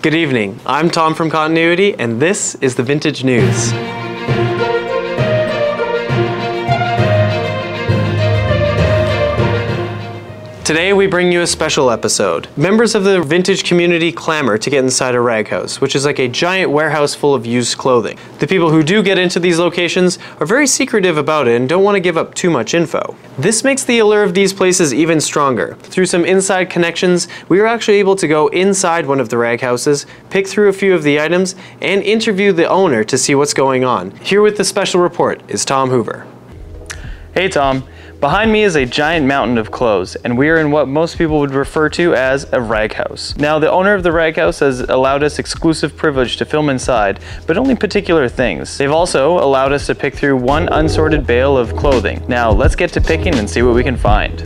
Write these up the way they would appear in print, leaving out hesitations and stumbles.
Good evening, I'm Tom from Continuity, and this is the Vintage News. Today we bring you a special episode. Members of the vintage community clamor to get inside a Raghouse, which is like a giant warehouse full of used clothing. The people who do get into these locations are very secretive about it and don't want to give up too much info. This makes the allure of these places even stronger. Through some inside connections, we were actually able to go inside one of the Raghouses, pick through a few of the items, and interview the owner to see what's going on. Here with the special report is Tom Hoover. Hey Tom. Behind me is a giant mountain of clothes, and we are in what most people would refer to as a Raghouse. Now, the owner of the Raghouse has allowed us exclusive privilege to film inside, but only particular things. They've also allowed us to pick through one unsorted bale of clothing. Now, let's get to picking and see what we can find.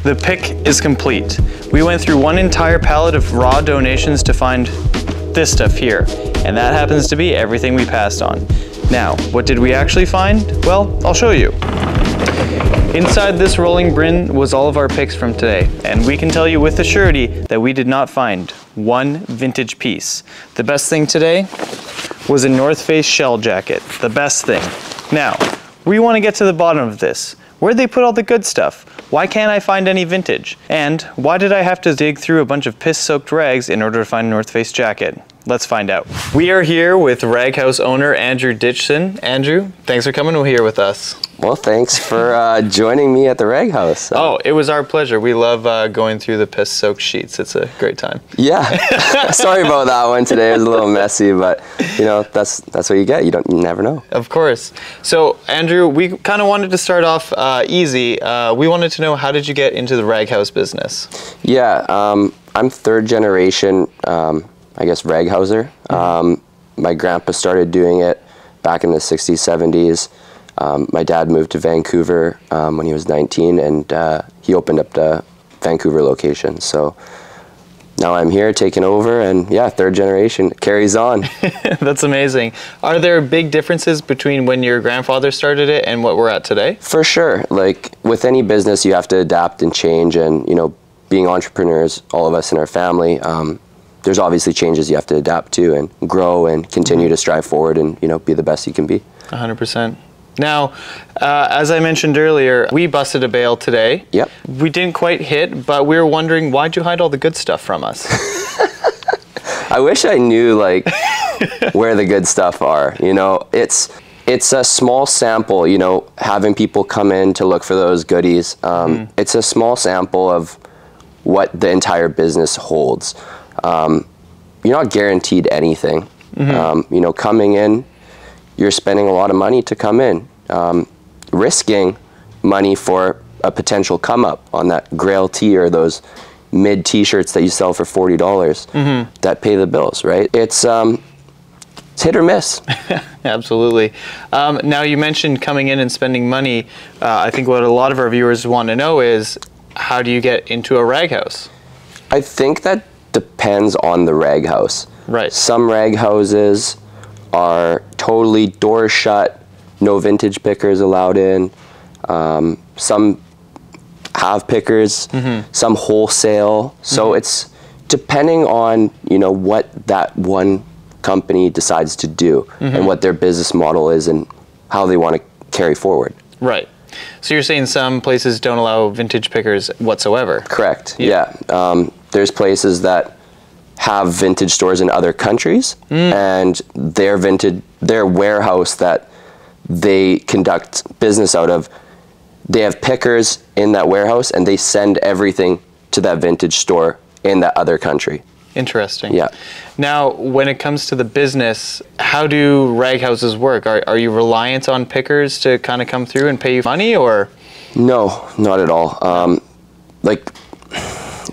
The pick is complete. We went through one entire pallet of raw donations to find this stuff here, and that happens to be everything we passed on. Now, what did we actually find? Well, I'll show you. Inside this rolling bin was all of our picks from today, and we can tell you with a surety that we did not find one vintage piece. The best thing today was a North Face shell jacket, the best thing. Now, we want to get to the bottom of this. Where'd they put all the good stuff? Why can't I find any vintage? And why did I have to dig through a bunch of piss-soaked rags in order to find a North Face jacket? Let's find out. We are here with Raghouse owner Andrew Ditschun. Andrew, thanks for coming here with us. Well, thanks for joining me at the Raghouse. Oh, it was our pleasure. We love going through the piss-soaked sheets. It's a great time. Yeah, sorry about that one today. It was a little messy, but you know that's what you get. You never know. Of course. So, Andrew, we kind of wanted to start off easy. We wanted to know, how did you get into the Raghouse business? Yeah, I'm third generation, I guess, Raghouser. My grandpa started doing it back in the 60s, 70s. My dad moved to Vancouver when he was 19, and he opened up the Vancouver location. So now I'm here taking over, and yeah, third generation carries on. That's amazing. Are there big differences between when your grandfather started it and what we're at today? For sure. Like with any business, you have to adapt and change, and you know, being entrepreneurs, all of us in our family, there's obviously changes you have to adapt to and grow and continue to strive forward and, you know, be the best you can be. 100%. Now, as I mentioned earlier, we busted a bale today. Yep. We didn't quite hit, but we were wondering, why'd you hide all the good stuff from us? I wish I knew, like, where the good stuff are. You know, it's a small sample, you know, having people come in to look for those goodies. It's a small sample of what the entire business holds. You're not guaranteed anything. You know, coming in, you're spending a lot of money to come in, risking money for a potential come up on that Grail tee or those mid t-shirts that you sell for $40 that pay the bills, right? It's hit or miss. Absolutely. Now, you mentioned coming in and spending money. I think what a lot of our viewers want to know is, how do you get into a Raghouse? I think that depends on the Raghouse. Right. Some Raghouses are totally doors shut, no vintage pickers allowed in. Some have pickers, some wholesale. So it's depending on, you know, what that one company decides to do and what their business model is and how they want to carry forward. Right. So you're saying some places don't allow vintage pickers whatsoever? Correct. Yeah. There's places that have vintage stores in other countries, and their warehouse that they conduct business out of, they have pickers in that warehouse, and they send everything to that vintage store in that other country. Interesting. Yeah. Now, when it comes to the business, how do Raghouses work? Are you reliant on pickers to kind of come through and pay you money, or? No, not at all. Like,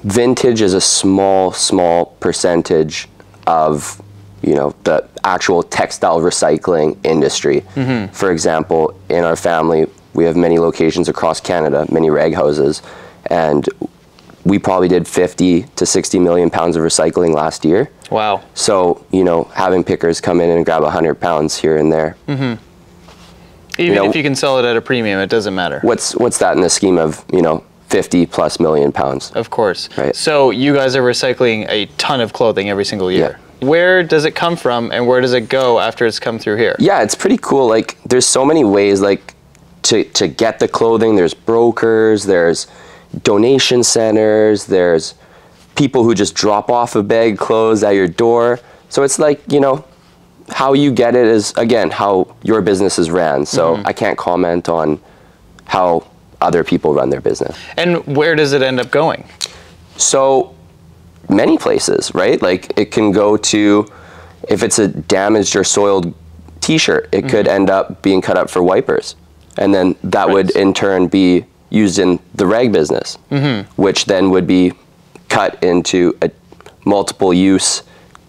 vintage is a small percentage of, you know, the actual textile recycling industry. For example, in our family, we have many locations across Canada, many Raghouses, and we probably did 50 to 60 million pounds of recycling last year. Wow. So, you know, having pickers come in and grab 100 pounds here and there. Even you know, if you can sell it at a premium, it doesn't matter. What's that in the scheme of, you know, 50 plus million pounds? Of course. Right. So you guys are recycling a ton of clothing every single year. Yeah. Where does it come from, and where does it go after it's come through here? Yeah, it's pretty cool. Like, there's so many ways, like, to get the clothing. There's brokers, there's donation centers, there's people who just drop off a bag of clothes at your door. So it's like, you know, how you get it is, again, how your business is ran. So I can't comment on how other people run their business. And where does it end up going? So many places, right? Like, it can go to, if it's a damaged or soiled t-shirt, it could end up being cut up for wipers. And then that would in turn be used in the rag business, which then would be cut into a multiple use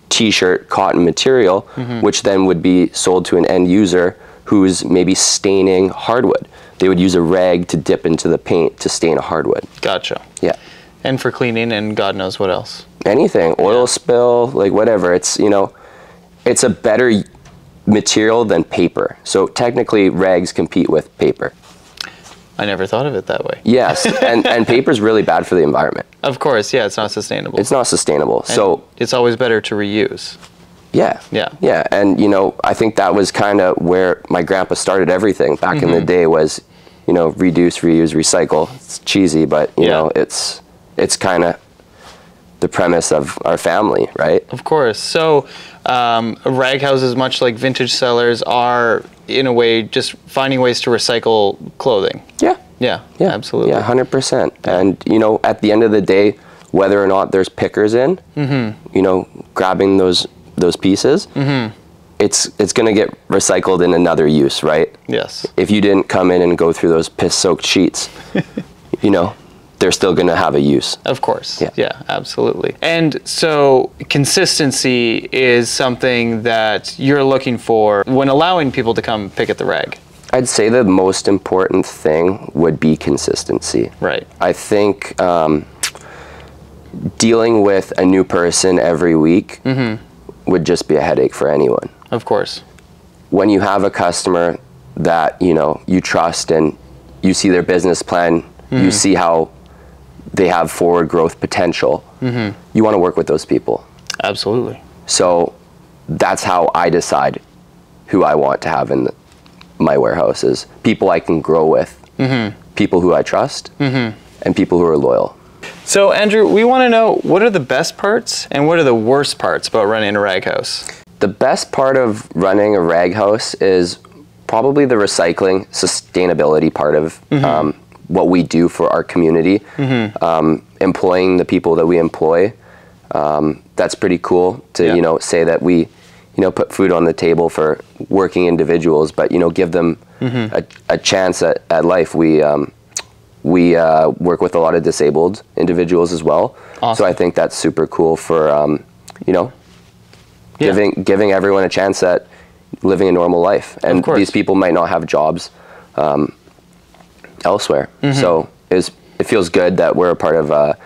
t-shirt cotton material, which then would be sold to an end user who's maybe staining hardwood. They would use a rag to dip into the paint to stain a hardwood. Gotcha. Yeah. And for cleaning and God knows what else. Anything, oil spill, like whatever. It's, you know, it's a better material than paper. So technically rags compete with paper. I never thought of it that way. Yes, and paper's really bad for the environment. Of course, yeah, it's not sustainable. It's not sustainable. And so it's always better to reuse. Yeah. Yeah. Yeah, and you know, I think that was kind of where my grandpa started everything back in the day was, you know, reduce, reuse, recycle. It's cheesy, but you know, it's kind of the premise of our family, right? Of course. So Raghouses, much like vintage sellers, are in a way just finding ways to recycle clothing. Yeah. Yeah, absolutely. Yeah, 100%. And you know, at the end of the day, whether or not there's pickers in, you know, grabbing those pieces, it's going to get recycled in another use, right? Yes. If you didn't come in and go through those piss-soaked sheets, you know, they're still going to have a use. Of course. Yeah. Yeah, absolutely. And so consistency is something that you're looking for when allowing people to come pick at the rag. I'd say the most important thing would be consistency. Right. I think dealing with a new person every week would just be a headache for anyone. Of course. When you have a customer that, you know, you trust and you see their business plan, you see how they have forward growth potential, you want to work with those people. Absolutely. So that's how I decide who I want to have in my warehouses. People I can grow with, people who I trust, and people who are loyal. So Andrew, we want to know, what are the best parts and what are the worst parts about running a rag house? The best part of running a rag house is probably the recycling sustainability part of what we do for our community. Employing the people that we employ, that's pretty cool to you know, say that we, you know, put food on the table for working individuals, but you know, give them a chance at life. We work with a lot of disabled individuals as well. Awesome. So I think that's super cool for you know, giving everyone a chance at living a normal life. And these people might not have jobs elsewhere. So it feels good that we're a part of a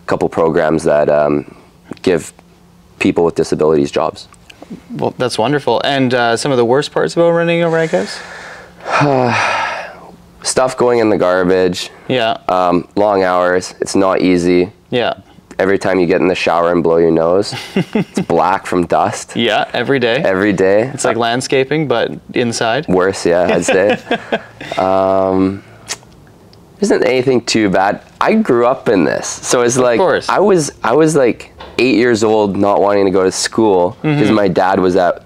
couple programs that give people with disabilities jobs. Well, that's wonderful. And some of the worst parts about running a rag house? Stuff going in the garbage. Yeah. Long hours. It's not easy. Yeah. Every time you get in the shower and blow your nose, it's black from dust. Yeah, every day. Every day. It's like landscaping, but inside. Worse, yeah, I'd say. Isn't anything too bad. I grew up in this, so it's like I was like 8 years old, not wanting to go to school because my dad was at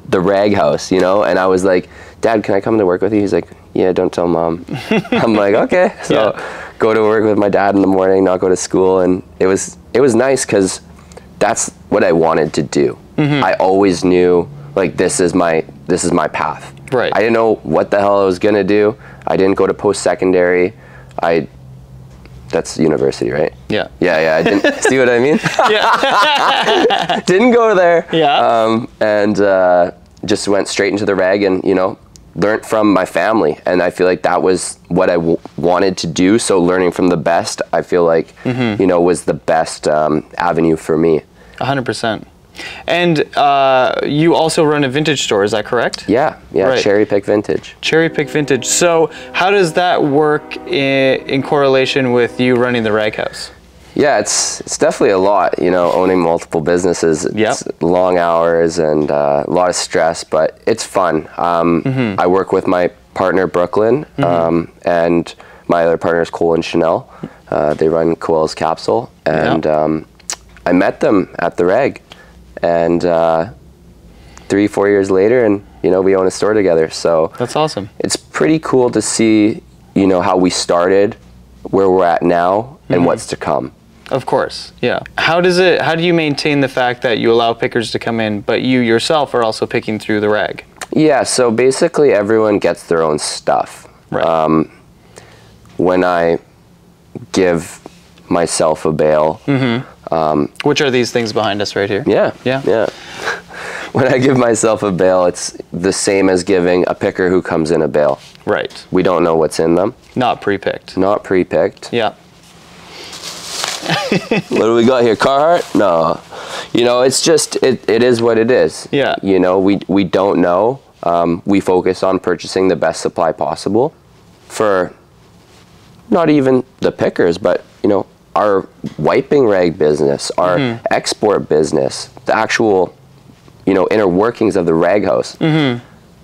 the rag house, you know, and I was like, Dad, can I come to work with you? He's like, yeah, don't tell Mom. I'm like, okay. So go to work with my dad in the morning, not go to school, and it was nice because that's what I wanted to do. I always knew like this is my path. Right. I didn't know what the hell I was gonna do. I didn't go to post-secondary. That's university, right? Yeah. Yeah, I didn't see what I mean? Yeah. Didn't go there. Yeah. And just went straight into the rag and, you know, learned from my family. And I feel like that was what I wanted to do. So learning from the best, I feel like, you know, was the best avenue for me. 100%. And you also run a vintage store, is that correct? Yeah, Right. Cherry Pick Vintage. Cherry Pick Vintage. So how does that work in correlation with you running the Raghouse? Yeah, it's definitely a lot, you know, owning multiple businesses. It's long hours and a lot of stress, but it's fun. I work with my partner, Brooklyn, and my other partners, Cole and Chanel. They run Coel's Capsule, and I met them at the rag. And 3-4 years later, and you know, we own a store together. So that's awesome. It's pretty cool to see, you know, how we started, where we're at now, and what's to come. Of course, yeah. How do you maintain the fact that you allow pickers to come in, but you yourself are also picking through the rag? Yeah, so basically everyone gets their own stuff. Right. When I give myself a bale, which are these things behind us right here? Yeah. When I give myself a bale, it's the same as giving a picker who comes in a bale. Right. We don't know what's in them. Not pre-picked. Not pre-picked. Yeah. What do we got here? Carhartt? No. You know, it's just, it is what it is. Yeah. You know, we don't know. We focus on purchasing the best supply possible for not even the pickers, but, you know, our wiping rag business, our export business, the actual, you know, inner workings of the Raghouse.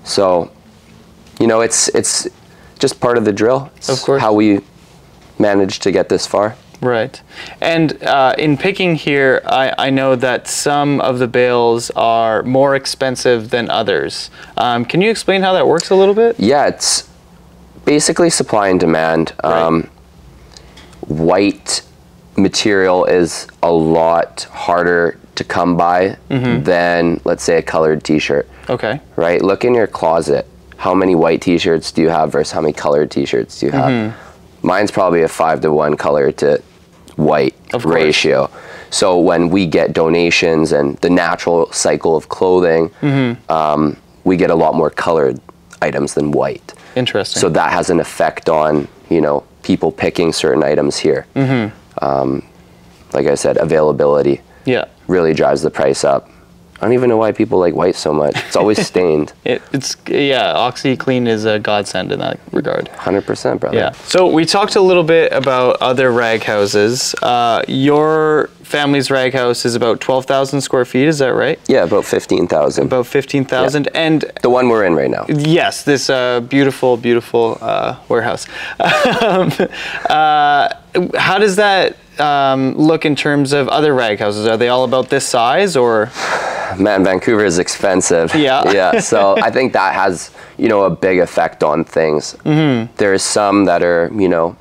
So, you know, it's just part of the drill. It's of course. How we managed to get this far. Right. And in picking here, I know that some of the bales are more expensive than others. Can you explain how that works a little bit? Yeah, it's basically supply and demand. Right. White material is a lot harder to come by than, let's say, a colored t-shirt. Okay. Right? Look in your closet. How many white t-shirts do you have versus how many colored t-shirts do you have? Mine's probably a 5-to-1 color to white ratio. So when we get donations and the natural cycle of clothing, we get a lot more colored items than white. Interesting. So that has an effect on, you know, people picking certain items here. Like I said, availability really drives the price up. I don't even know why people like white so much. It's always stained. It's OxyClean is a godsend in that regard. 100%, brother. Yeah. So we talked a little bit about other rag houses. Your family's rag house is about 12,000 square feet. Is that right? Yeah, about 15,000. About 15,000, Yeah. and the one we're in right now. Yes, this beautiful, beautiful warehouse. How does that look in terms of other rag houses? Are they all about this size, or? Man, Vancouver is expensive. Yeah. Yeah. So I think that has, you know, a big effect on things. There's some that are, you know,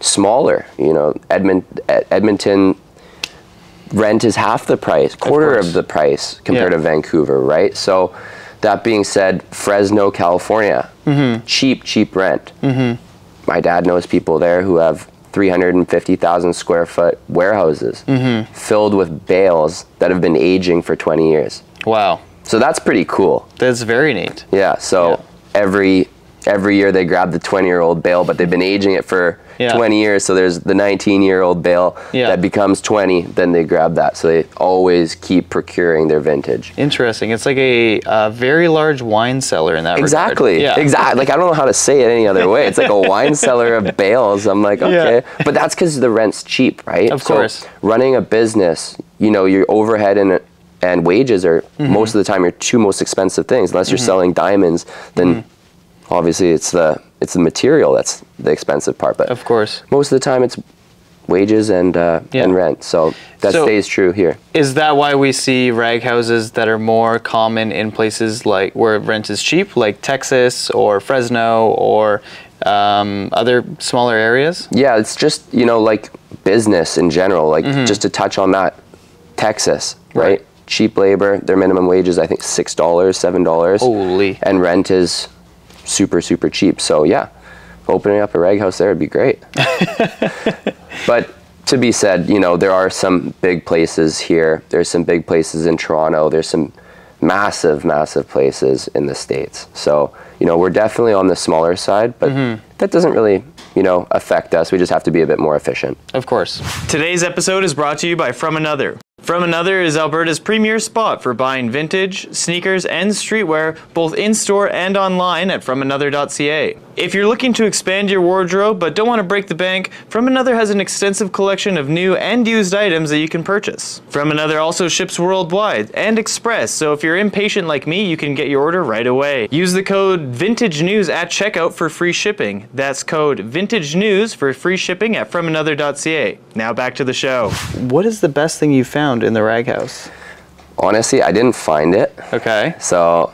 smaller. You know, Edmonton rent is half the price, quarter of the price compared to Vancouver, right? So that being said, Fresno, California, cheap rent. My dad knows people there who have 350,000 square foot warehouses filled with bales that have been aging for 20 years. Wow. So that's pretty cool. That's very neat. Yeah, so every year they grab the 20-year-old bale, but they've been aging it for 20 years, so there's the 19-year-old bale that becomes 20, then they grab that. So they always keep procuring their vintage. Interesting. It's like a very large wine cellar in that regard. Exactly. Like, I don't know how to say it any other way. It's like a wine cellar of bales. I'm like, okay. But that's because the rent's cheap, right? Of course. Running a business, you know, your overhead and wages are most of the time your two most expensive things. Unless you're selling diamonds, then obviously it's the material that's the expensive part. But of course, most of the time it's wages and rent. So that stays true here. Is that why we see rag houses that are more common in places like where rent is cheap, like Texas or Fresno or other smaller areas? Yeah, it's just, you know, like business in general, like just to touch on that, Texas, right? Cheap labor. Their minimum wage is, I think, $6, $7. Holy. And rent is super, super cheap. So yeah, opening up a Raghouse there would be great. But to be said, you know, there are some big places here. There's some big places in Toronto. There's some massive, massive places in the States. So, you know, we're definitely on the smaller side, but that doesn't really, you know, affect us. We just have to be a bit more efficient. Of course. Today's episode is brought to you by From Another. From Another is Alberta's premier spot for buying vintage, sneakers, and streetwear, both in-store and online at FromAnother.ca. If you're looking to expand your wardrobe but don't want to break the bank, From Another has an extensive collection of new and used items that you can purchase. From Another also ships worldwide and express, so if you're impatient like me, you can get your order right away. Use the code VintageNews at checkout for free shipping. That's code VintageNews for free shipping at FromAnother.ca. Now back to the show. What is the best thing you found in the Raghouse? Honestly, I didn't find it. Okay. So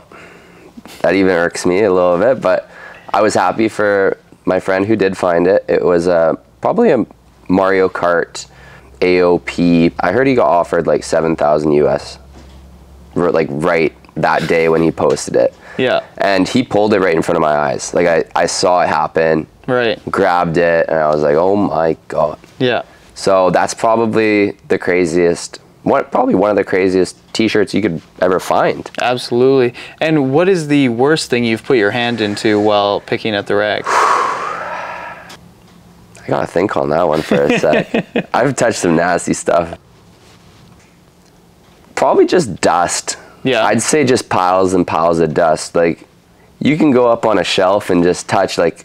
that even irks me a little bit, but I was happy for my friend who did find it. It was probably a Mario Kart AOP. I heard he got offered like 7,000 US, like right that day when he posted it. Yeah. And he pulled it right in front of my eyes. Like I saw it happen. Right. Grabbed it, and I was like, oh my God. Yeah. So that's probably the craziest, probably one of the craziest t-shirts you could ever find. Absolutely. And what is the worst thing you've put your hand into while picking at the rag? I gotta think on that one for a sec. I've touched some nasty stuff. Probably just dust. Yeah. I'd say just piles and piles of dust. Like, you can go up on a shelf and just touch like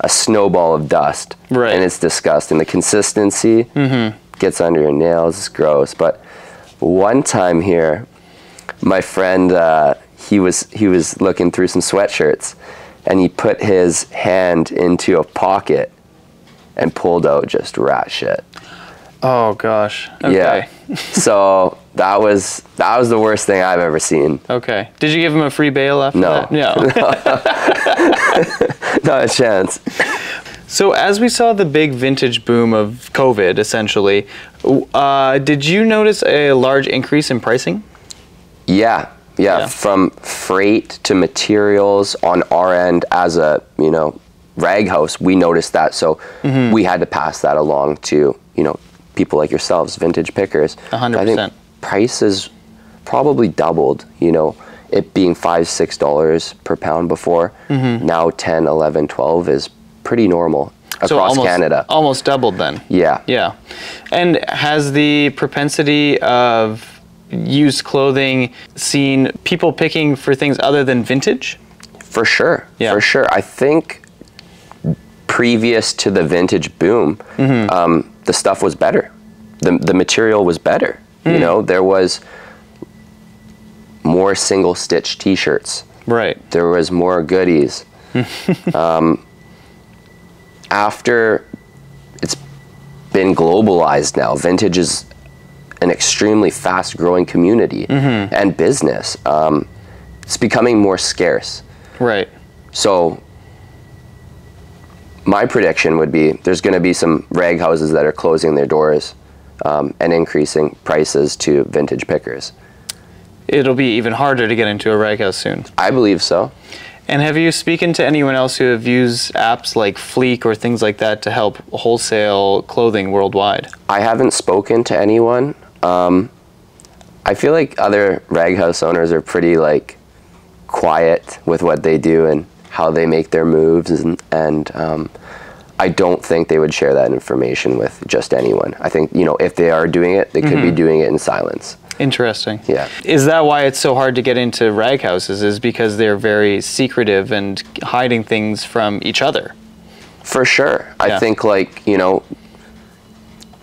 a snowball of dust. Right. And it's disgusting. The consistency gets under your nails. It's gross. But one time here, my friend, he was looking through some sweatshirts, and he put his hand into a pocket and pulled out just rat shit. Oh gosh. Okay. Yeah. So that was the worst thing I've ever seen. Okay. Did you give him a free bail after No. that? No. Not a chance. So as we saw the big vintage boom of COVID, essentially, did you notice a large increase in pricing? Yeah. From freight to materials on our end as a, you know, Raghouse, we noticed that. So we had to pass that along to, you know, people like yourselves, vintage pickers. 100%. I think prices probably doubled, you know, it being $5, $6 per pound before. Now 10, 11, 12 is pretty normal across Canada. Almost doubled then. Yeah. Yeah. And has the propensity of used clothing seen people picking for things other than vintage? For sure. Yeah. For sure. I think previous to the vintage boom, the stuff was better. The material was better. You know, there was more single stitch t-shirts. Right. There was more goodies. After it's been globalized now, vintage is an extremely fast growing community and business. It's becoming more scarce. Right. So my prediction would be there's going to be some Raghouses that are closing their doors and increasing prices to vintage pickers. It'll be even harder to get into a Raghouse soon. I believe so. And have you spoken to anyone else who have used apps like Fleek or things like that to help wholesale clothing worldwide? I haven't spoken to anyone. I feel like other Raghouse owners are pretty like quiet with what they do and how they make their moves, and I don't think they would share that information with just anyone. I think, you know, if they are doing it, they could be doing it in silence. Interesting. Yeah. Is that why it's so hard to get into Raghouses, is because they're very secretive and hiding things from each other? For sure. Yeah. I think, like, you know,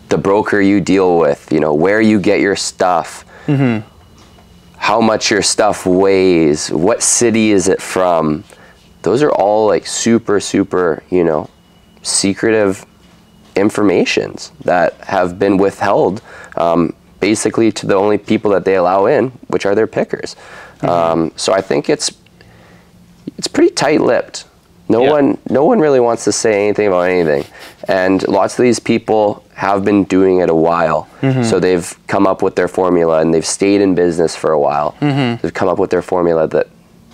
the broker you deal with, you know, where you get your stuff, how much your stuff weighs, what city is it from, those are all like super, super, you know, secretive informations that have been withheld basically to the only people that they allow in, which are their pickers. So I think it's pretty tight-lipped. No one really wants to say anything about anything, and lots of these people have been doing it a while. So they've come up with their formula, and they've stayed in business for a while. They've come up with their formula that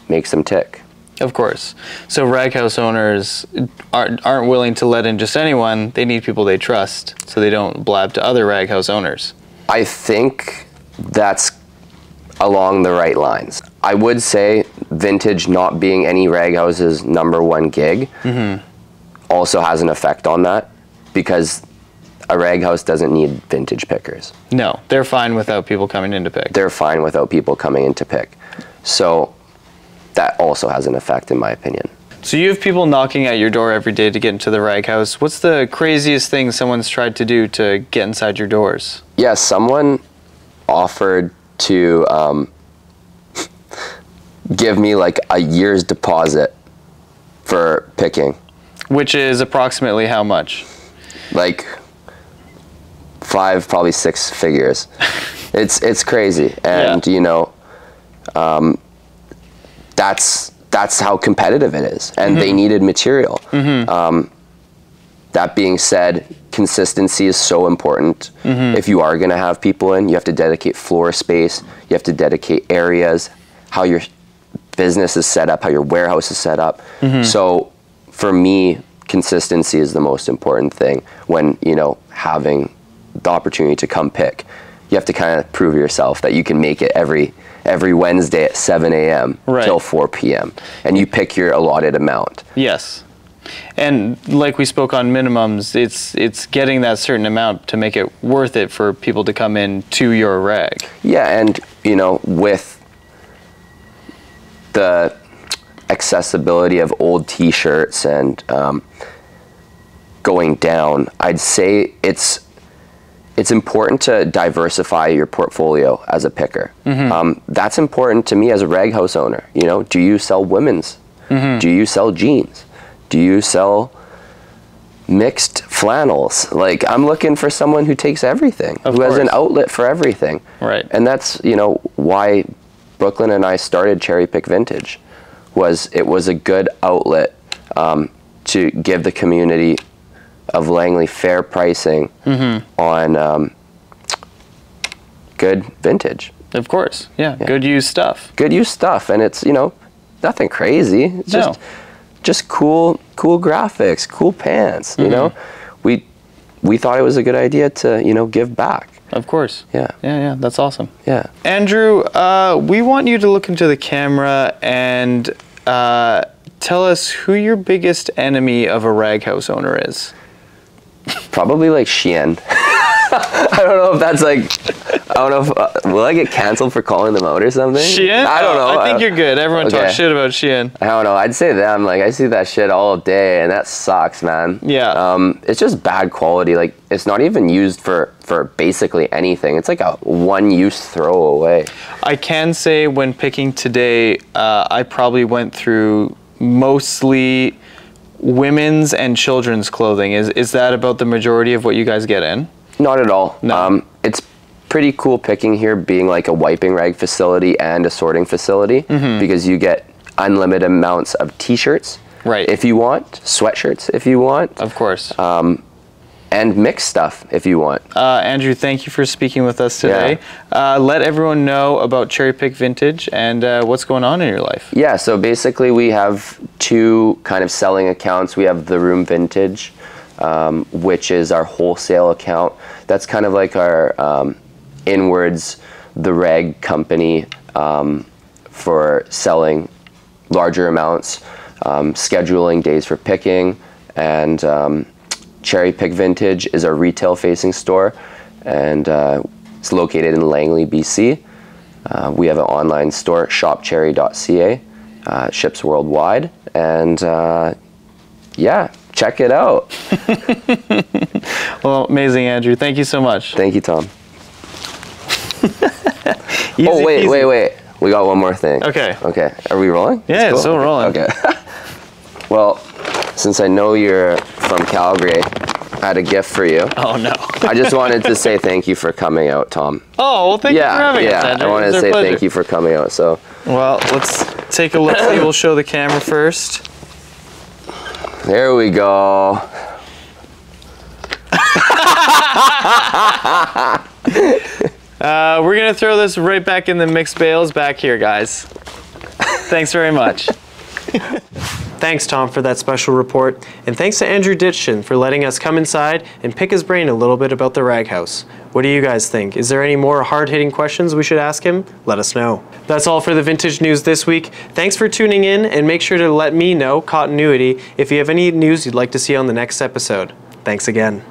makes them tick. Of course. So Raghouse owners aren't willing to let in just anyone. They need people they trust, so they don't blab to other Raghouse owners. I think that's along the right lines. I would say vintage not being any Raghouse's #1 gig also has an effect on that, because a Raghouse doesn't need vintage pickers. No, they're fine without people coming in to pick. They're fine without people coming in to pick. So that also has an effect, in my opinion. So you have people knocking at your door every day to get into the Raghouse. What's the craziest thing someone's tried to do to get inside your doors? Yeah, someone offered to give me like a year's deposit for picking. Which is approximately how much? Like 5, probably 6 figures. It's crazy. And you know, that's how competitive it is, and they needed material. That being said, consistency is so important. If you are going to have people in, you have to dedicate floor space, you have to dedicate areas, how your business is set up, how your warehouse is set up. So for me, consistency is the most important thing when, you know, having the opportunity to come pick. You have to kind of prove yourself that you can make it every Wednesday at 7 a.m. till 4 p.m. and you pick your allotted amount. Yes. And like we spoke on minimums, it's getting that certain amount to make it worth it for people to come in to your rag. Yeah, and you know, with the accessibility of old t-shirts and going down, I'd say it's important to diversify your portfolio as a picker. That's important to me as a Raghouse owner. You know, do you sell women's? Do you sell jeans? Do you sell mixed flannels? Like, I'm looking for someone who takes everything, who has an outlet for everything. Right. And that's, you know, why Brooklyn and I started Cherry Pick Vintage. It was a good outlet to give the community of Langley fair pricing on good vintage. Of course, yeah, good used stuff. Good used stuff, and it's, you know, nothing crazy. It's just cool graphics, cool pants. You know, we thought it was a good idea to, you know, give back. Of course. Yeah, that's awesome. Yeah. Andrew, we want you to look into the camera and tell us who your biggest enemy of a Raghouse owner is. Probably like Shein. I don't know if that's like, I don't know if, will I get canceled for calling them out or something? Shein? I don't know. I think you're good. Everyone talks shit about Shein. I don't know. I'd say them. Like, I see that shit all day, and that sucks, man. Yeah. It's just bad quality. Like, it's not even used for basically anything. It's like a one-use throwaway. I can say when picking today, I probably went through mostly women's and children's clothing. Is that about the majority of what you guys get in? Not at all. No. It's pretty cool picking here, being like a wiping rag facility and a sorting facility, because you get unlimited amounts of t-shirts if you want, sweatshirts if you want. Of course. And mixed stuff if you want. Andrew, thank you for speaking with us today. Let everyone know about Cherry Pick Vintage and what's going on in your life. Yeah, so basically we have 2 kind of selling accounts. We have The Room Vintage, which is our wholesale account. That's kind of like our inwards, the rag company for selling larger amounts, scheduling days for picking, and Cherry Pick Vintage is our retail-facing store, and it's located in Langley, BC. We have an online store, shopcherry.ca, ships worldwide, and yeah, check it out. Well, amazing, Andrew. Thank you so much. Thank you, Tom. Oh, wait. We got one more thing. Okay. Okay. Are we rolling? Yeah, cool. It's still rolling. Okay. Well, since I know you're from Calgary, I had a gift for you. Oh, no. I just wanted to say thank you for coming out, Tom. Oh, well, thank you for having us, Andrew. I wanted to say thank you for coming out. So, well, let's take a look. We'll show the camera first. There we go. We're gonna throw this right back in the mixed bales back here, guys. Thanks very much. Thanks, Tom, for that special report, and thanks to Andrew Ditschun for letting us come inside and pick his brain a little bit about the Raghouse. What do you guys think? Is there any more hard-hitting questions we should ask him? Let us know. That's all for the vintage news this week. Thanks for tuning in, and make sure to let me know, Continuity, if you have any news you'd like to see on the next episode. Thanks again.